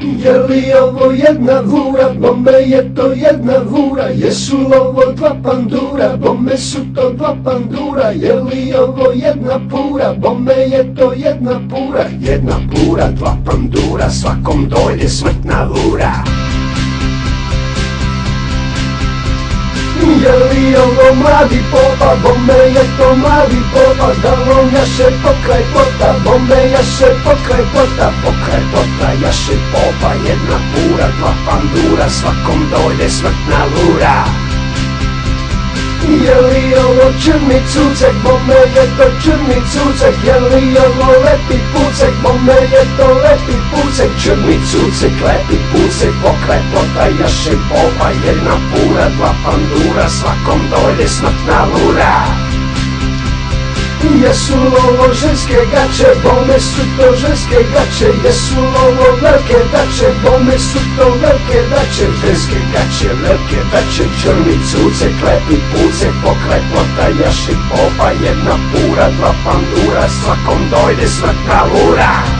Je li ovo jedna vura, bome je to jedna vura, jesu li ovo dva pandura, bome su to dva pandura, je li ovo jedna pura, bome je to jedna pura, dva pandura, svakom dojde smrtna lura. Je li ovo mladi popa, bome je to mladi popa, da on jaše pokraj plota, bome jaše pokraj plota, jaše popa, jedna pura, dva pandura, svakom dojde smrtna lura. Je li ovo črni cucek, bome je to črni cucek, je li ovo lepi pucek, bome je to lepi pucek, črni cucek, lepi pucek, pokraj plota, jaše popa, jedna pura, dva pandura, svakom dojde smrtna lura. Jesu ovo ženske gače, bome su to ženske gače, jesu ovo velike dače, bome su to velike dače, ženske gače, velike dače, črni cucek, lepi pucek, pokraj plota, jaše popa, jedna pura, dva pandura, svakom dojde smrtna lura.